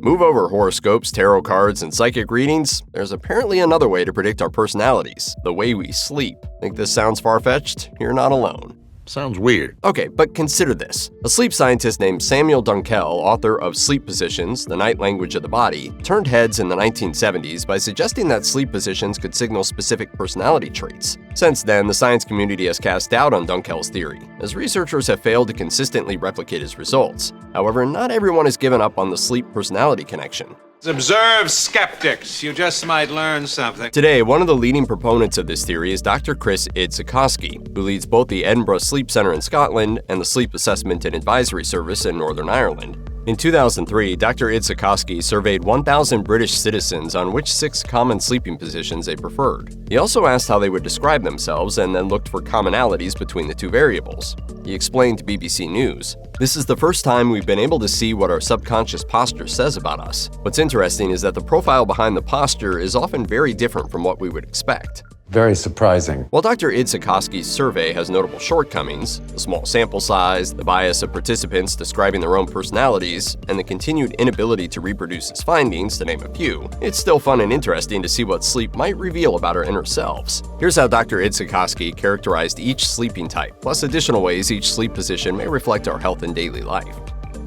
Move over horoscopes, tarot cards, and psychic readings. There's apparently another way to predict our personalities, the way we sleep. Think this sounds far-fetched? You're not alone. Sounds weird. Okay, but consider this. A sleep scientist named Samuel Dunkel, author of Sleep Positions, The Night Language of the Body, turned heads in the 1970s by suggesting that sleep positions could signal specific personality traits. Since then, the science community has cast doubt on Dunkel's theory, as researchers have failed to consistently replicate his results. However, not everyone has given up on the sleep-personality connection. Observe skeptics. You just might learn something. Today, one of the leading proponents of this theory is Dr. Chris Idzikoski, who leads both the Edinburgh Sleep Centre in Scotland and the Sleep Assessment and Advisory Service in Northern Ireland. In 2003, Dr. Idzikoski surveyed 1,000 British citizens on which 6 common sleeping positions they preferred. He also asked how they would describe themselves and then looked for commonalities between the two variables. He explained to BBC News, "This is the first time we've been able to see what our subconscious posture says about us. What's interesting is that the profile behind the posture is often very different from what we would expect." Very surprising. While Dr. Idzikoski's survey has notable shortcomings, the small sample size, the bias of participants describing their own personalities, and the continued inability to reproduce his findings, to name a few, it's still fun and interesting to see what sleep might reveal about our inner selves. Here's how Dr. Idzikoski characterized each sleeping type, plus additional ways each sleep position may reflect our health in daily life.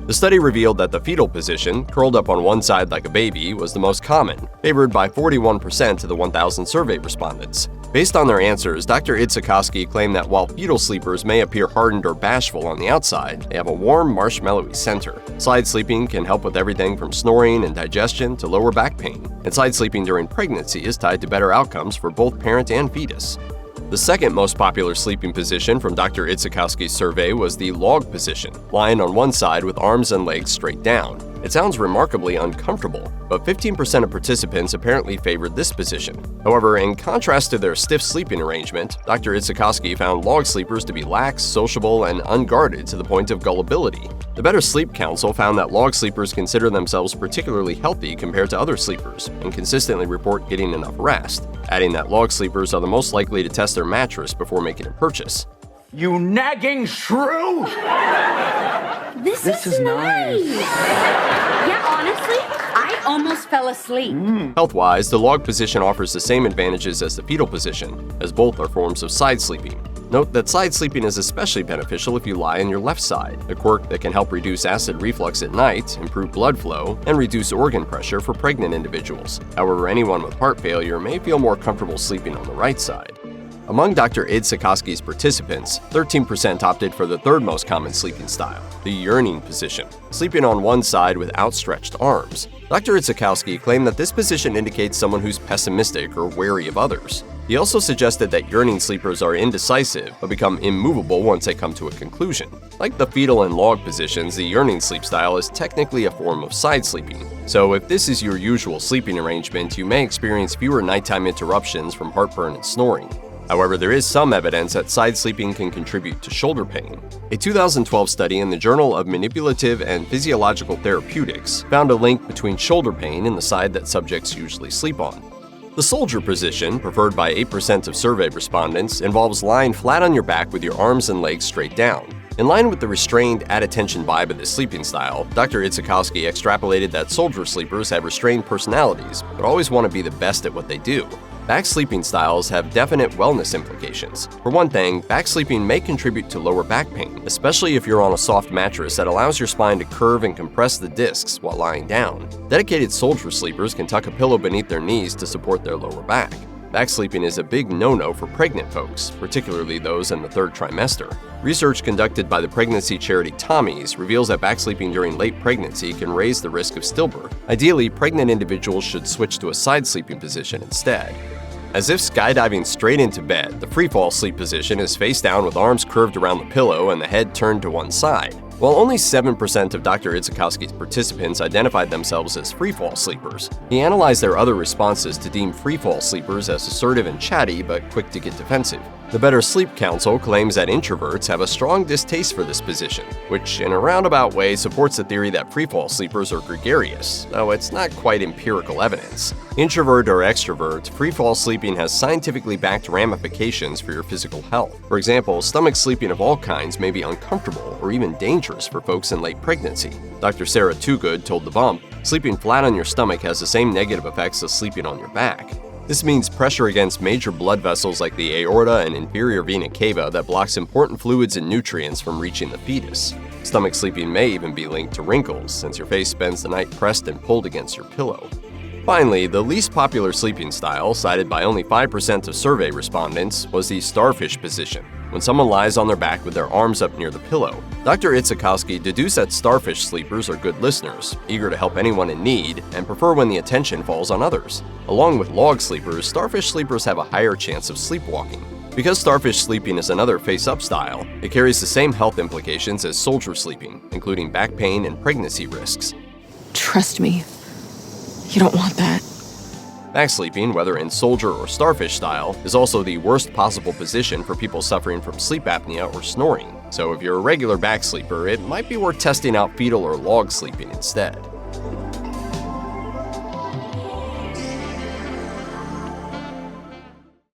The study revealed that the fetal position, curled up on one side like a baby, was the most common, favored by 41% of the 1,000 survey respondents. Based on their answers, Dr. Idzikoski claimed that while fetal sleepers may appear hardened or bashful on the outside, they have a warm, marshmallowy center. Side sleeping can help with everything from snoring and digestion to lower back pain, and side sleeping during pregnancy is tied to better outcomes for both parent and fetus. The second most popular sleeping position from Dr. Idzikoski's survey was the log position, lying on one side with arms and legs straight down. It sounds remarkably uncomfortable, but 15% of participants apparently favored this position. However, in contrast to their stiff sleeping arrangement, Dr. Idzikoski found log sleepers to be lax, sociable, and unguarded to the point of gullibility. The Better Sleep Council found that log sleepers consider themselves particularly healthy compared to other sleepers and consistently report getting enough rest, adding that log sleepers are the most likely to test their mattress before making a purchase. You nagging shrew! This is nice. Yeah, honestly, I almost fell asleep. Health-wise, the log position offers the same advantages as the fetal position, as both are forms of side sleeping. Note that side sleeping is especially beneficial if you lie on your left side, a quirk that can help reduce acid reflux at night, improve blood flow, and reduce organ pressure for pregnant individuals. However, anyone with heart failure may feel more comfortable sleeping on the right side. Among Dr. Idzikoski's participants, 13% opted for the third most common sleeping style, the yearning position, sleeping on one side with outstretched arms. Dr. Idzikoski claimed that this position indicates someone who's pessimistic or wary of others. He also suggested that yearning sleepers are indecisive but become immovable once they come to a conclusion. Like the fetal and log positions, the yearning sleep style is technically a form of side sleeping. So if this is your usual sleeping arrangement, you may experience fewer nighttime interruptions from heartburn and snoring. However, there is some evidence that side sleeping can contribute to shoulder pain. A 2012 study in the Journal of Manipulative and Physiological Therapeutics found a link between shoulder pain and the side that subjects usually sleep on. The soldier position, preferred by 8% of surveyed respondents, involves lying flat on your back with your arms and legs straight down. In line with the restrained, at-attention vibe of this sleeping style, Dr. Idzikoski extrapolated that soldier sleepers have restrained personalities, but always want to be the best at what they do. Back sleeping styles have definite wellness implications. For one thing, back sleeping may contribute to lower back pain, especially if you're on a soft mattress that allows your spine to curve and compress the discs while lying down. Dedicated soldier sleepers can tuck a pillow beneath their knees to support their lower back. Back sleeping is a big no-no for pregnant folks, particularly those in the third trimester. Research conducted by the pregnancy charity Tommy's reveals that back sleeping during late pregnancy can raise the risk of stillbirth. Ideally, pregnant individuals should switch to a side sleeping position instead. As if skydiving straight into bed, the freefall sleep position is face down with arms curved around the pillow and the head turned to one side. While only 7% of Dr. Idzikoski's participants identified themselves as freefall sleepers, he analyzed their other responses to deem freefall sleepers as assertive and chatty but quick to get defensive. The Better Sleep Council claims that introverts have a strong distaste for this position, which in a roundabout way supports the theory that freefall sleepers are gregarious, though it's not quite empirical evidence. Introvert or extrovert, freefall sleeping has scientifically backed ramifications for your physical health. For example, stomach sleeping of all kinds may be uncomfortable or even dangerous for folks in late pregnancy. Dr. Sarah Toogood told The Bump, sleeping flat on your stomach has the same negative effects as sleeping on your back. This means pressure against major blood vessels like the aorta and inferior vena cava that blocks important fluids and nutrients from reaching the fetus. Stomach sleeping may even be linked to wrinkles, since your face spends the night pressed and pulled against your pillow. Finally, the least popular sleeping style, cited by only 5% of survey respondents, was the starfish position, when someone lies on their back with their arms up near the pillow. Dr. Itzikowski deduced that starfish sleepers are good listeners, eager to help anyone in need, and prefer when the attention falls on others. Along with log sleepers, starfish sleepers have a higher chance of sleepwalking. Because starfish sleeping is another face-up style, it carries the same health implications as soldier sleeping, including back pain and pregnancy risks. Trust me, you don't want that. Back sleeping, whether in soldier or starfish style, is also the worst possible position for people suffering from sleep apnea or snoring. So if you're a regular back sleeper, it might be worth testing out fetal or log sleeping instead.